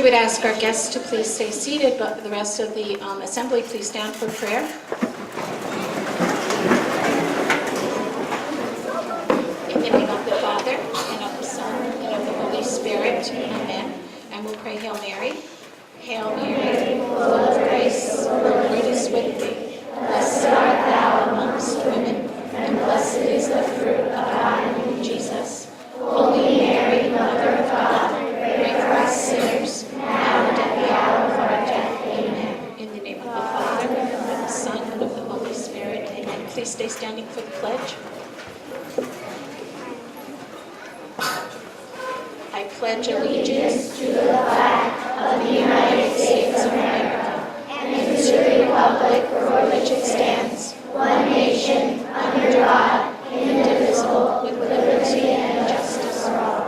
we would ask our guests to please stay seated, but the rest of the assembly, please stand for prayer. In the name of the Father, and of the Son, and of the Holy Spirit, amen. And we'll pray Hail Mary. Hail Mary, full of grace, the Lord is with thee. Blessed art thou amongst women, and blessed is the fruit of thy womb, Jesus. Holy Mary, Mother of God, pray for us sinners, now and at the hour of our death. Amen. In the name of the Father, and of the Son, and of the Holy Spirit. Amen. Please stay standing for the pledge. I pledge allegiance to the flag of the United States of America and to the republic for which it stands, one nation, under God, indivisible, with liberty and justice for all.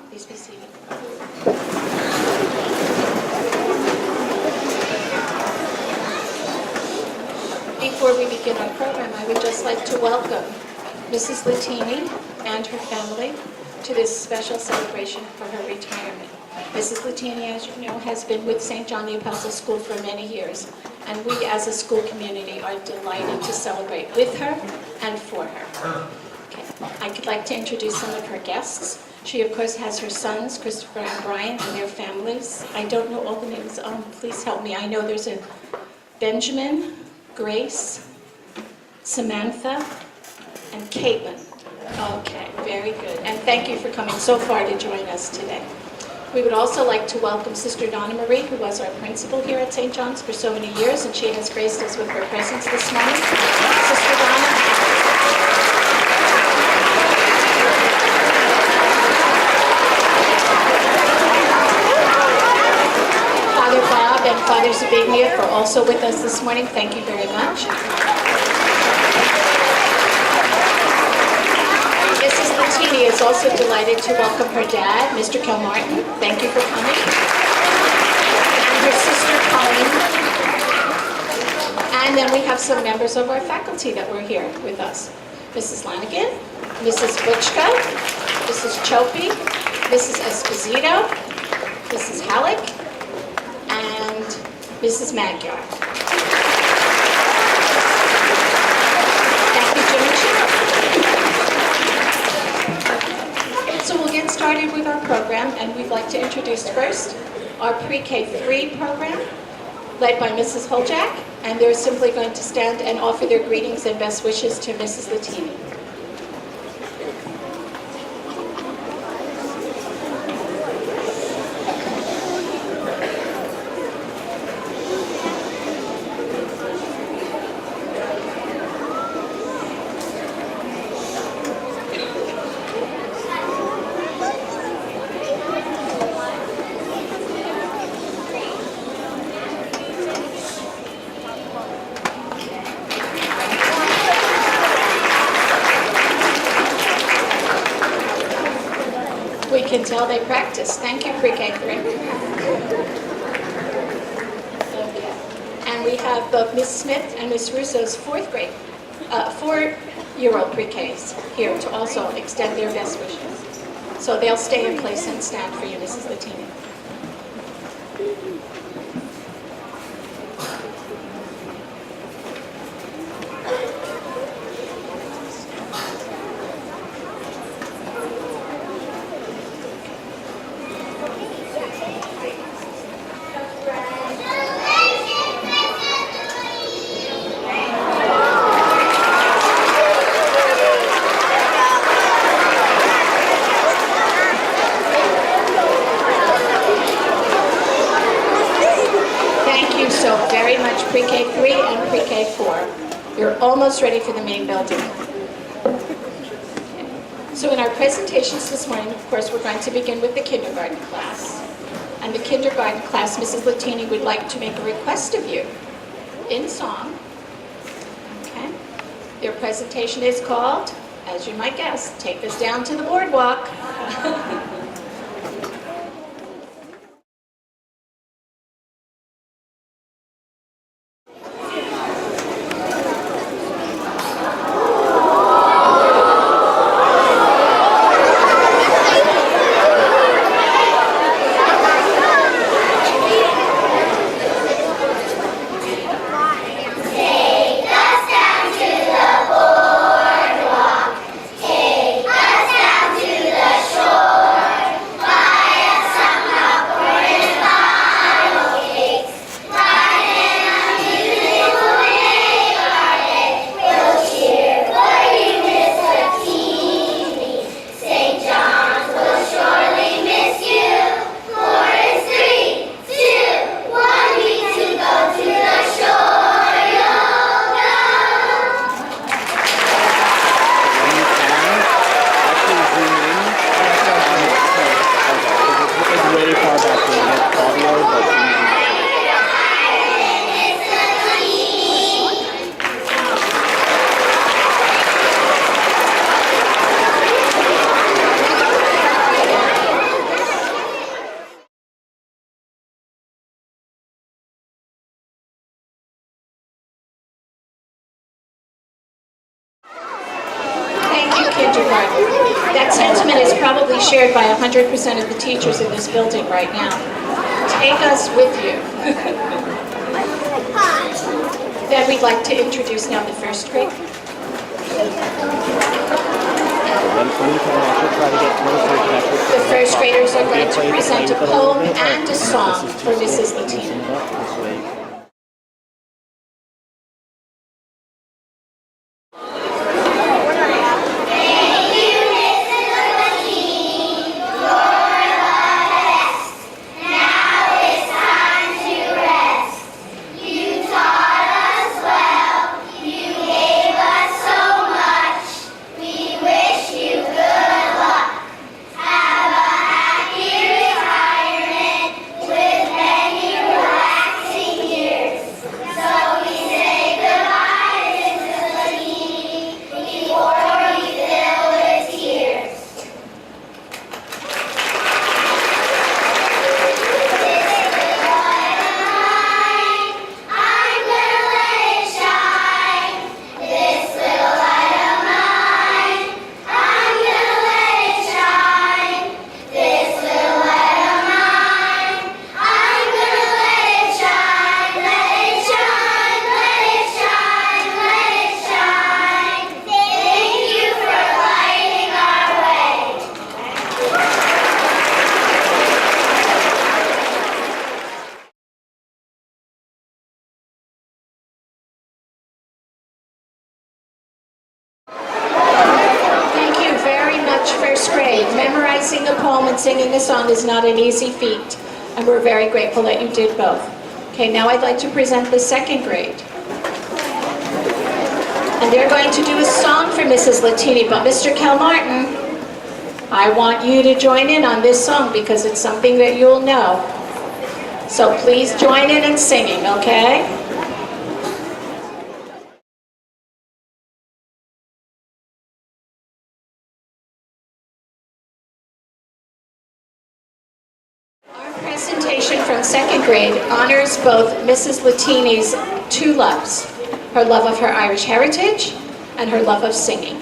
Please be seated. Before we begin our program, I would just like to welcome Mrs. Lettini and her family to this special celebration for her retirement. Mrs. Lettini, as you know, has been with St. John the Apostle School for many years, and we as a school community are delighted to celebrate with her and for her. Okay. I'd like to introduce some of her guests. She, of course, has her sons, Christopher and Brian, and their families. I don't know all the names. Please help me. I know there's a Benjamin, Grace, Samantha, and Caitlin. Okay, very good. And thank you for coming so far to join us today. We would also like to welcome Sister Donna Marie, who was our principal here at St. John's for so many years, and she has graced us with her presence this morning. Sister Donna. Father Bob and Father Zabigniew are also with us this morning. Thank you very much. Mrs. Lettini is also delighted to welcome her dad, Mr. Kilmartin. Thank you for coming. And her sister, Colleen. And then we have some members of our faculty that were here with us. Mrs. Lanigan, Mrs. Butchka, Mrs. Chopi, Mrs. Esposito, Mrs. Halleck, and Mrs. Magyar. Thank you, Jim and Cheryl. So we'll get started with our program, and we'd like to introduce first our Pre-K3 program, led by Mrs. Holjak, and they're simply going to stand and offer their greetings and best wishes to Mrs. Lettini. We can tell they practice. Thank you, Pre-K3. Okay. And we have both Ms. Smith and Ms. Russo's four-year-old pre-Ks here to also extend their best wishes. So they'll stay in place and stand for you, Mrs. Lettini. Pre-K3 and Pre-K4. You're almost ready for the main building. So in our presentations this morning, of course, we're going to begin with the kindergarten class. And the kindergarten class, Mrs. Lettini would like to make a request of you in song. Okay. Your presentation is called, as you might guess, Take Us Down to the Boardwalk. That sentiment is probably shared by 100% of the teachers in this building right now. Take us with you. Then we'd like to introduce now the first grade. The first graders are going to present a poem and a song for Mrs. Lettini. First grade. Memorizing a poem and singing a song is not an easy feat, and we're very grateful that you did both. Okay, now I'd like to present the second grade. And they're going to do a song for Mrs. Lettini, but Mr. Martin, I want you to join in on this song because it's something that you'll know. So please join in singing, okay? Presentation from second grade honors both Mrs. Lettini's two loves, her love of her Irish heritage and her love of singing.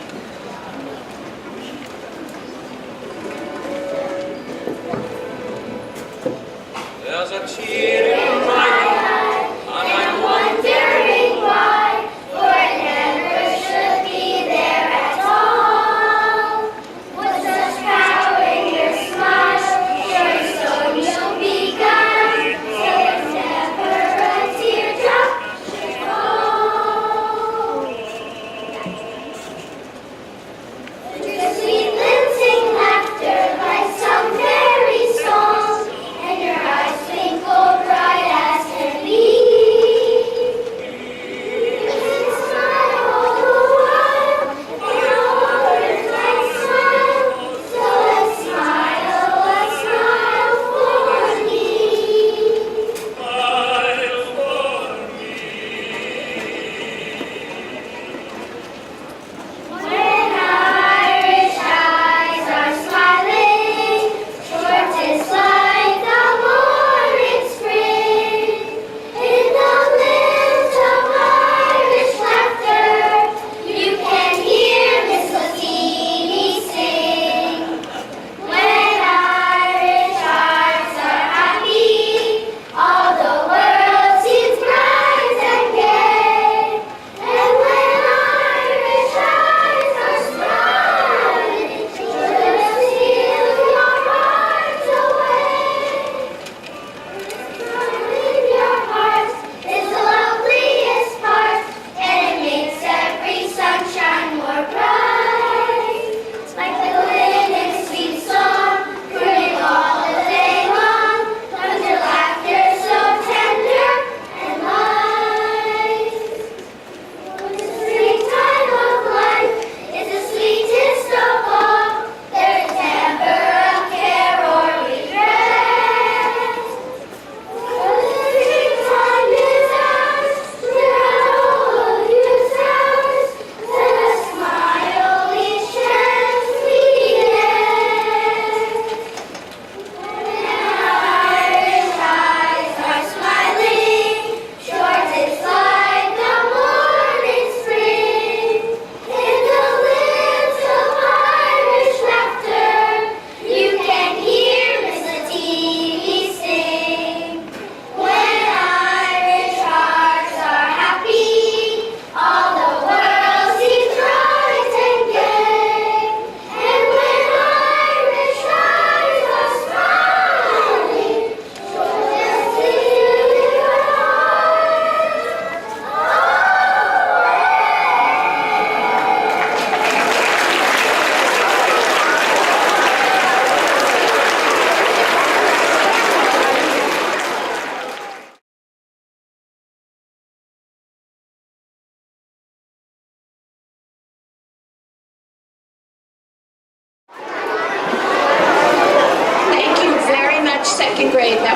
There's a tear in my eye, and I'm wondering why, for it never should be there at all. With such power in your smile, sure so you'll be gone, so it's never a teardrop should fall. Your sweet linsing laughter like some fairy song, and your eyes twinkle bright.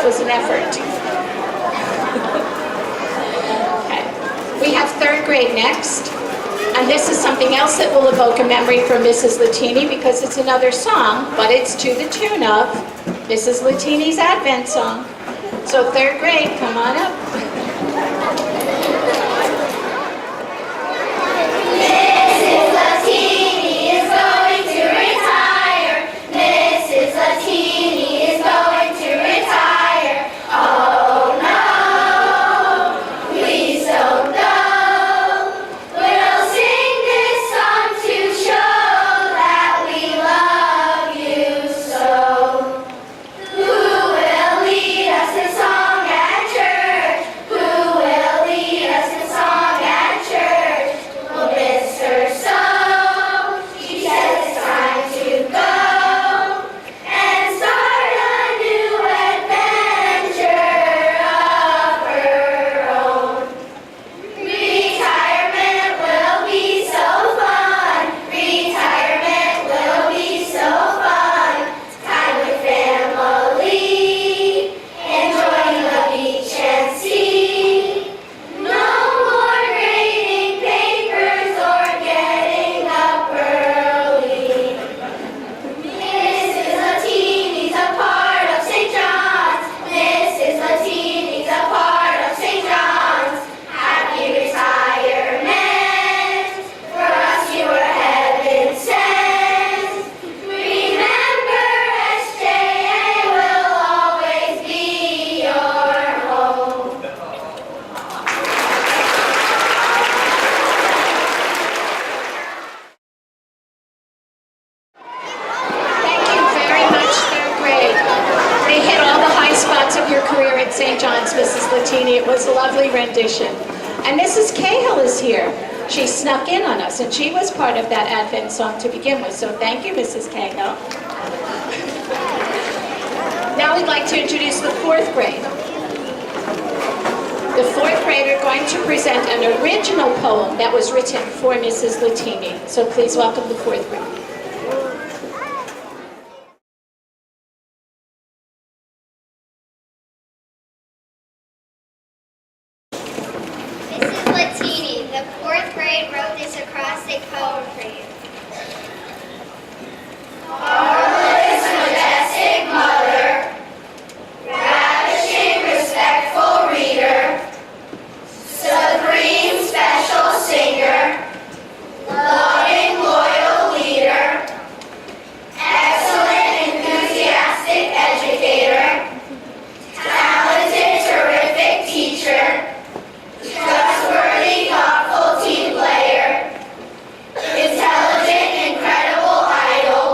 was an effort. Okay. We have third grade next. And this is something else that will evoke a memory for Mrs. Lettini because it's another song, but it's to the tune of Mrs. Lettini's Advent song. So third grade, come on up. Mrs. Lettini is going to retire. Mrs. Lettini is going to retire. Oh no, please don't go. We'll sing this song to show that we love you so. Who will lead us in song at church? Who will lead us in song at church? We'll miss her so. She says it's time to go and start a new adventure of her own. Retirement will be so fun. Retirement will be so fun. Time with family, enjoying the beach and sea. No more grading papers or getting up early. Mrs. Lettini's a part of St. John's. Mrs. Lettini's a part of St. John's. Happy retirement. For us you were heaven sent. Remember, SJA will always be your home. Thank you very much, third grade. They hit all the high spots of your career at St. John's, Mrs. Lettini. It was a lovely rendition. And Mrs. Cahill is here. She snuck in on us, and she was part of that Advent song to begin with. So thank you, Mrs. Cahill. Now we'd like to introduce the fourth grade. The fourth grade are going to present an original poem that was written for Mrs. Lettini. So please welcome the fourth grade. Mrs. Lettini, the fourth grade, wrote this acrostic poem for you. Marvelous, majestic mother, ravishing, respectful reader, supreme, special singer, loving, loyal leader, excellent, enthusiastic educator, talented, terrific teacher, trustworthy, thoughtful team player, intelligent, incredible idol,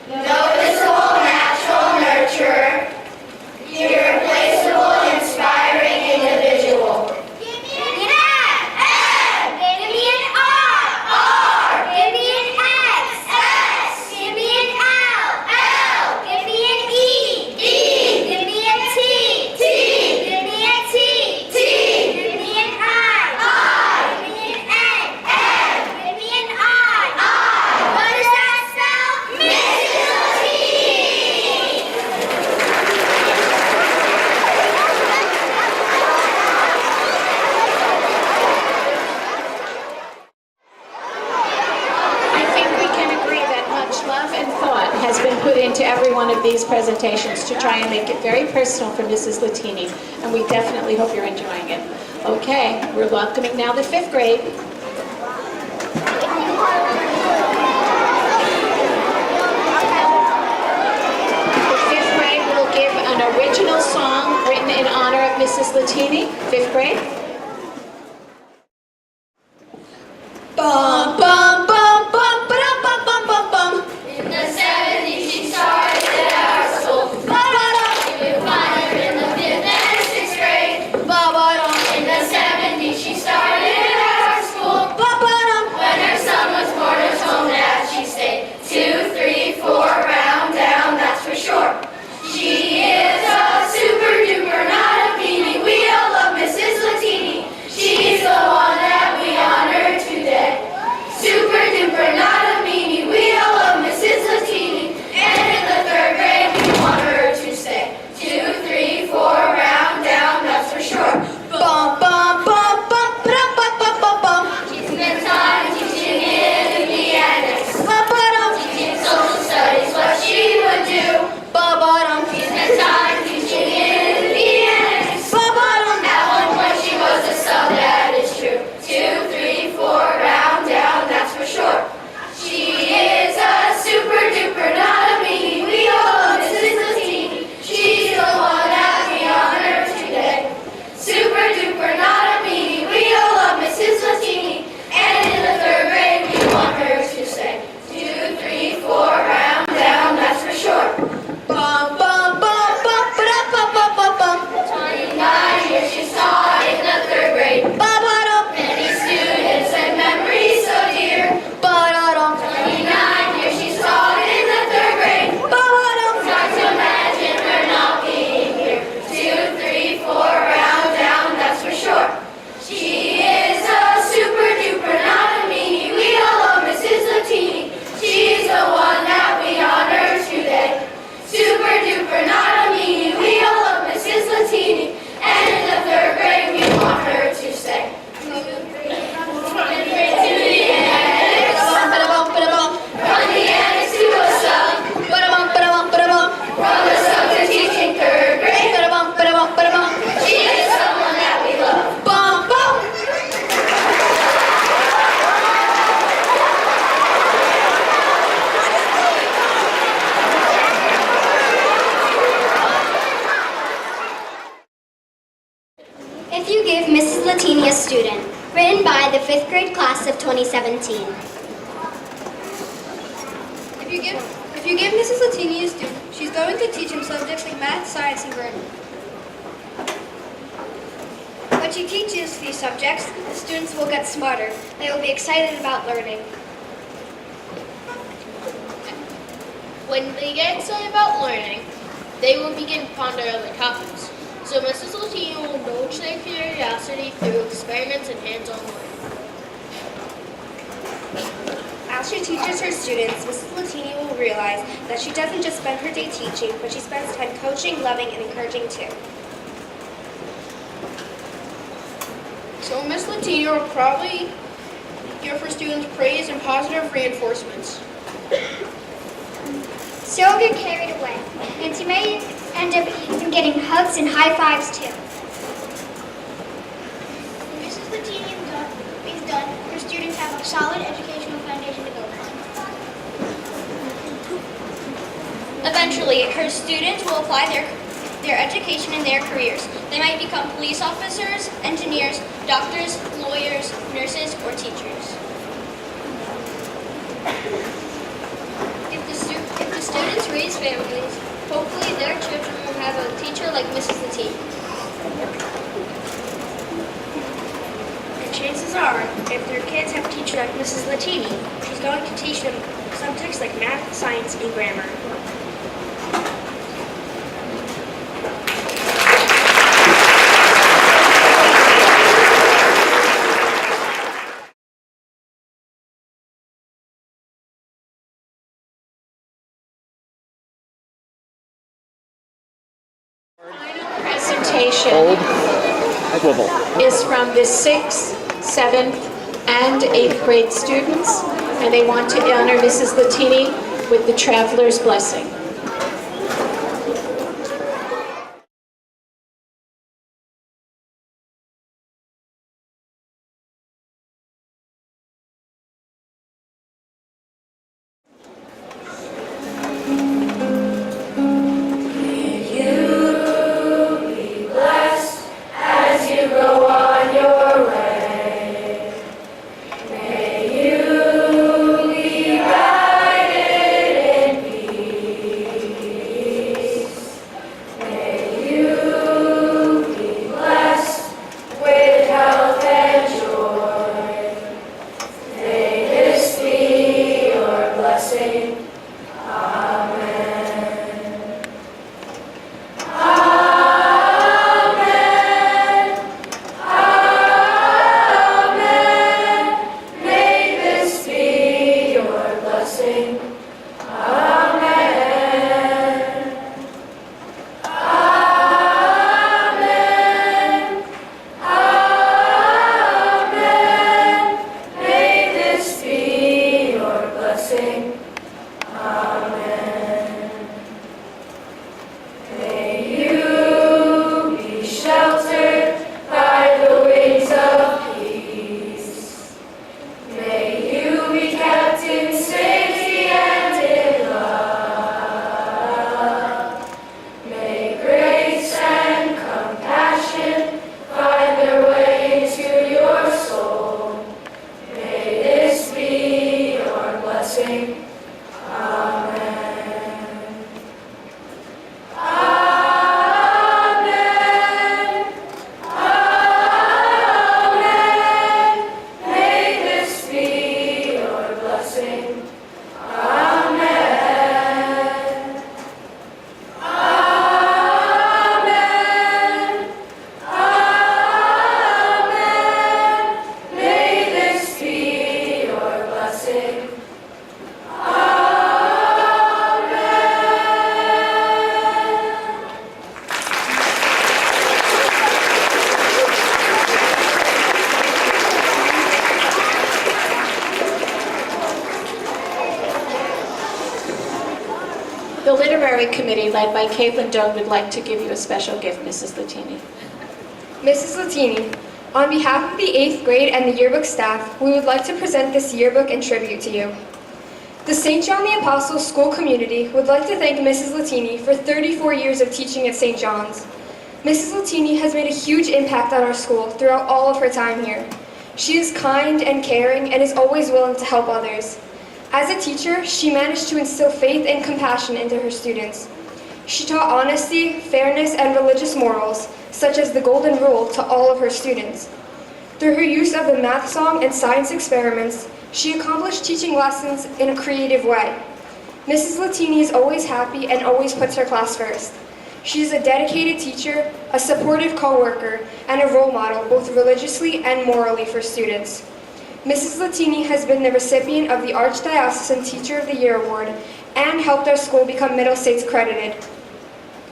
noticeable, natural nurturer, irreplaceable, inspiring individual. Give me an F. Give me an R. Give me an X. Give me an L. Give me an E. Give me a T. Give me a T. Give me an I. Give me an N. Give me an I. What does that spell? Mrs. Lettini. I think we can agree that much love and thought has been put into every one of these presentations to try and make it very personal for Mrs. Lettini, and we definitely hope you're enjoying it. Okay, we're welcoming now the fifth grade. The fifth grade will give an original song written in honor of Mrs. Lettini. Fifth grade. Bum, bum, bum, bum, ba-dum, bum, bum, bum, bum. In the 70s, she started our school. You can find her in the 5th and 6th grade. In the 70s, she started our school. When her son was born, her home as she stayed. 2, 3, 4, round down, that's for sure. She is a super duper, not a beanie. We all love Mrs. Lettini. 5th grade class of 2017. If you give Mrs. Lettini a student, she's going to teach him subjects like math, science, and grammar. When she teaches these subjects, the students will get smarter. They will be excited about learning. When they get excited about learning, they will begin to ponder other topics. So Mrs. Lettini will indulge their curiosity through experiments and hands-on learning. As she teaches her students, Mrs. Lettini will realize that she doesn't just spend her day teaching, but she spends time coaching, loving, and encouraging too. So Ms. Lettini will probably give her students praise and positive reinforcements. She'll get carried away, and she may end up even getting hugs and high fives too. When Mrs. Lettini is done, her students have a solid educational foundation to build on. Eventually, her students will apply their education in their careers. They might become police officers, engineers, doctors, lawyers, nurses, or teachers. If the students raise families, hopefully their children will have a teacher like Mrs. Lettini. And chances are, if their kids have a teacher like Mrs. Lettini, she's going to teach them subjects like math, science, and grammar. Presentation is from the 6th, 7th, and 8th grade students, and they want to honor Mrs. Lettini with the Traveler's Blessing. The Literary Committee, led by Caitlin Doan, would like to give you a special gift, Mrs. Lettini. Mrs. Lettini, on behalf of the 8th grade and the yearbook staff, we would like to present this yearbook in tribute to you. The St. John the Apostle school community would like to thank Mrs. Lettini for 34 years of teaching at St. John's. Mrs. Lettini has made a huge impact on our school throughout all of her time here. She is kind and caring and is always willing to help others. As a teacher, she managed to instill faith and compassion into her students. She taught honesty, fairness, and religious morals, such as the Golden Rule, to all of her students. Through her use of the math song and science experiments, she accomplished teaching lessons in a creative way. Mrs. Lettini is always happy and always puts her class first. She is a dedicated teacher, a supportive co-worker, and a role model both religiously and morally for students. Mrs. Lettini has been the recipient of the Archdiocesan Teacher of the Year Award and helped our school become Middle States accredited.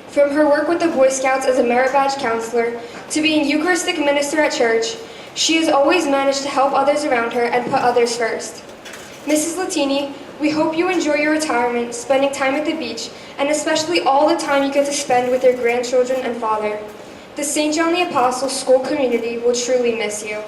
From her work with the Boy Scouts as a merit badge counselor to being Eucharistic minister at church, she has always managed to help others around her and put others first. Mrs. Lettini, we hope you enjoy your retirement, spending time at the beach, and especially all the time you get to spend with your grandchildren and father. The St. John the Apostle school community will truly miss you.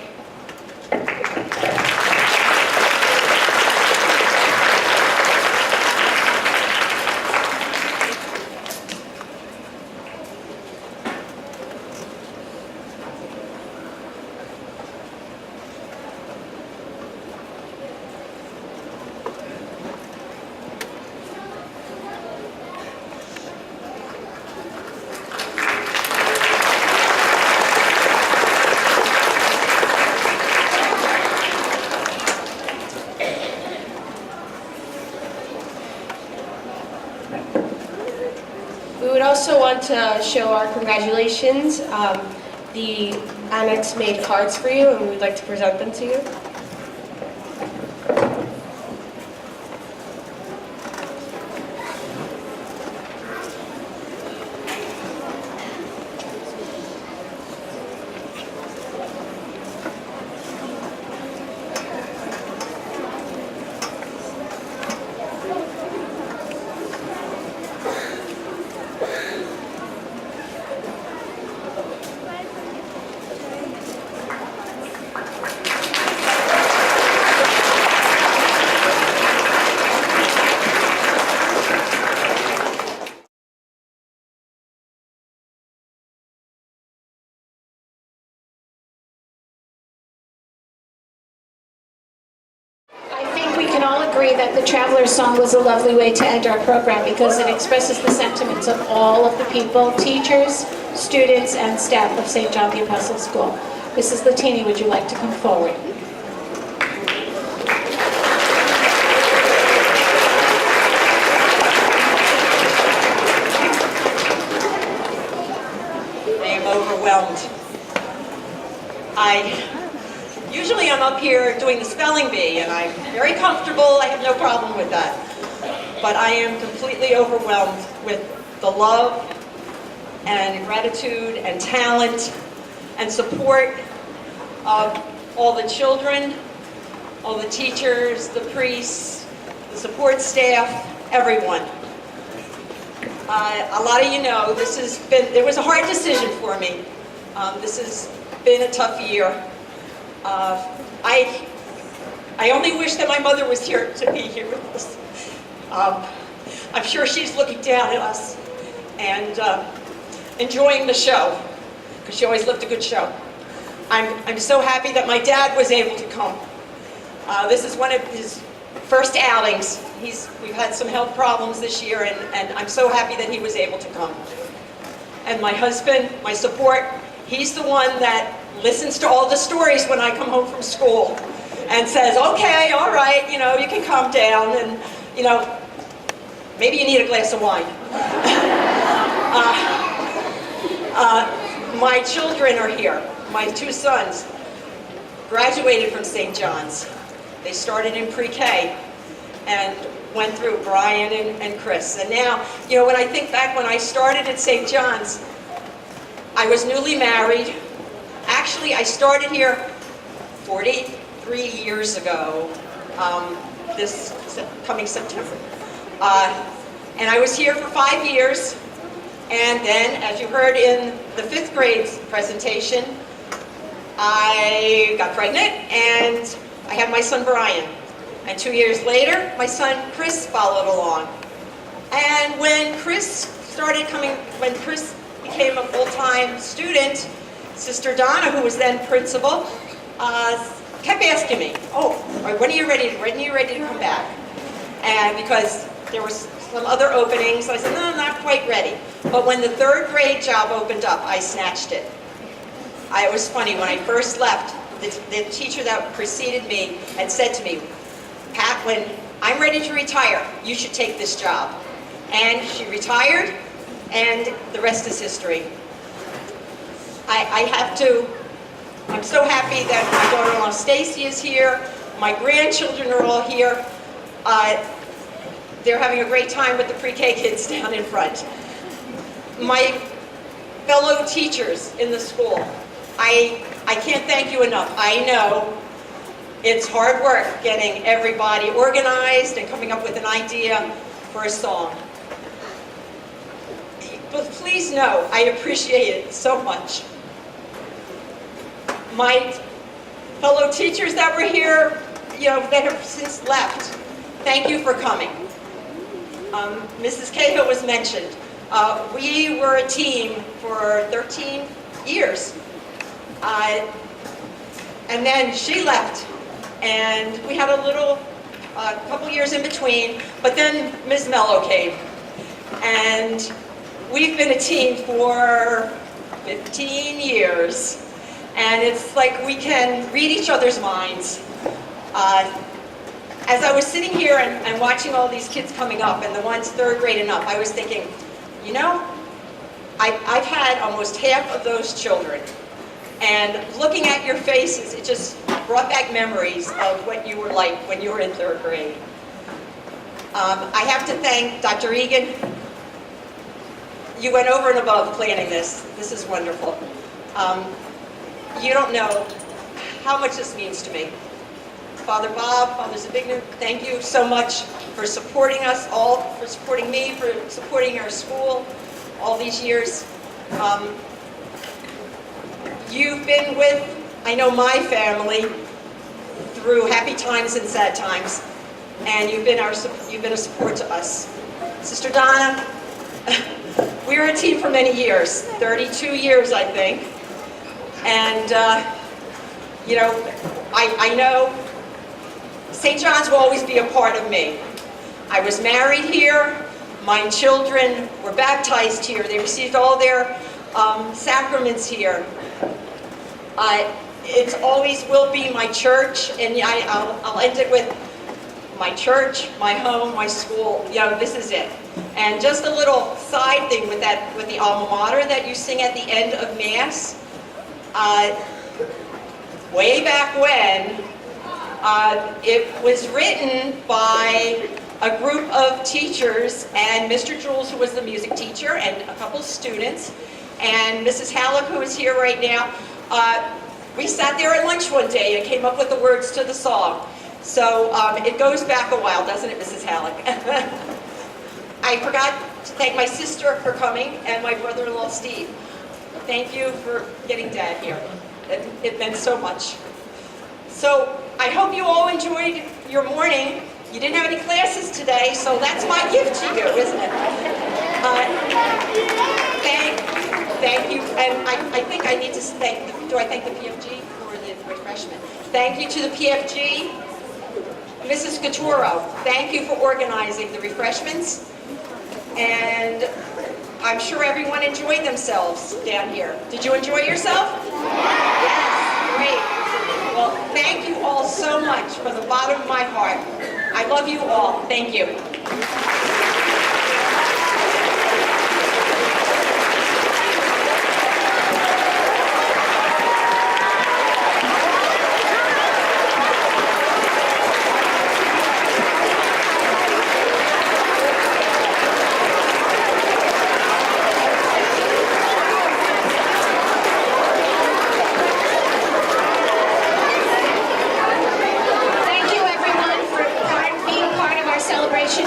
We would also want to show our congratulations. The Annex made cards for you, and we'd like to present them to you. I think we can all agree that the Traveler's Song was a lovely way to end our program because it expresses the sentiments of all of the people, teachers, students, and staff of St. John the Apostle School. Mrs. Lettini, would you like to come forward? I am overwhelmed. Usually I'm up here doing the spelling bee, and I'm very comfortable. I have no problem with that. But I am completely overwhelmed with the love and gratitude and talent and support of all the children, all the teachers, the priests, the support staff, everyone. A lot of you know there was a hard decision for me. This has been a tough year. I only wish that my mother was here to be here with us. I'm sure she's looking down at us and enjoying the show, because she always lived a good show. I'm so happy that my dad was able to come. This is one of his first outings. We've had some health problems this year, and I'm so happy that he was able to come. And my husband, my support, he's the one that listens to all the stories when I come home from school and says, okay, all right, you can calm down, and, maybe you need a glass of wine. My children are here. My two sons graduated from St. John's. They started in pre-K and went through Brian and Chris. And now, when I think back when I started at St. John's, I was newly married. Actually, I started here 43 years ago, this coming September. And I was here for 5 years. And then, as you heard in the 5th grade presentation, I got pregnant and I had my son Brian. And 2 years later, my son Chris followed along. And when Chris became a full-time student, Sister Donna, who was then principal, kept asking me, oh, when are you ready to come back? And because there was some other openings, I said, no, I'm not quite ready. But when the 3rd grade job opened up, I snatched it. It was funny, when I first left, the teacher that preceded me had said to me, Pat, when I'm ready to retire, you should take this job. And she retired, and the rest is history. I'm so happy that my daughter-in-law Stacy is here, my grandchildren are all here. They're having a great time with the pre-K kids down in front. My fellow teachers in the school, I can't thank you enough. I know it's hard work getting everybody organized and coming up with an idea for a song. But please know, I appreciate it so much. My fellow teachers that were here, that have since left, thank you for coming. Mrs. Cahill was mentioned. We were a team for 13 years. And then she left, and we had a couple years in between, but then Ms. Mello came. And we've been a team for 15 years. And it's like we can read each other's minds. As I was sitting here and watching all these kids coming up, and the ones 3rd grade and up, I was thinking, I've had almost half of those children. And looking at your faces, it just brought back memories of what you were like when you were in 3rd grade. I have to thank Dr. Egan. You went over and above planning this. This is wonderful. You don't know how much this means to me. Father Bob, Father Zabigner, thank you so much for supporting us all, for supporting me, for supporting our school all these years. You've been with, I know, my family through happy times and sad times, and you've been a support to us. Sister Donna, we were a team for many years, 32 years, I think. And, I know St. John's will always be a part of me. I was married here. My children were baptized here. They received all their sacraments here. It always will be my church, and I'll end it with my church, my home, my school. This is it. And just a little side thing with the alma mater that you sing at the end of Mass. Way back when, it was written by a group of teachers, and Mr. Jules, who was the music teacher, and a couple of students, and Mrs. Halleck, who is here right now. We sat there at lunch one day and came up with the words to the song. So it goes back a while, doesn't it, Mrs. Halleck? I forgot to thank my sister for coming, and my brother-in-law, Steve. Thank you for getting Dad here. It meant so much. So I hope you all enjoyed your morning. You didn't have any classes today, so that's my gift to you, isn't it? Thank you. And I think I need to thank, do I thank the PFG for the refreshment? Thank you to the PFG. Mrs. Caturo, thank you for organizing the refreshments. And I'm sure everyone enjoyed themselves down here. Did you enjoy yourself? Yes, great. Well, thank you all so much from the bottom of my heart. I love you all. Thank you.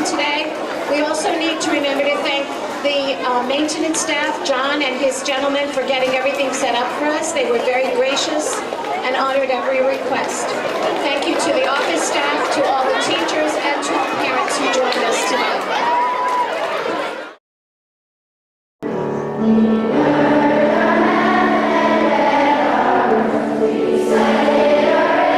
Today. We also need to remember to thank the maintenance staff, John and his gentlemen, for getting everything set up for us. They were very gracious and honored every request. Thank you to the office staff, to all the teachers, and to our parents who joined us today. We say our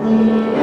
Thank you.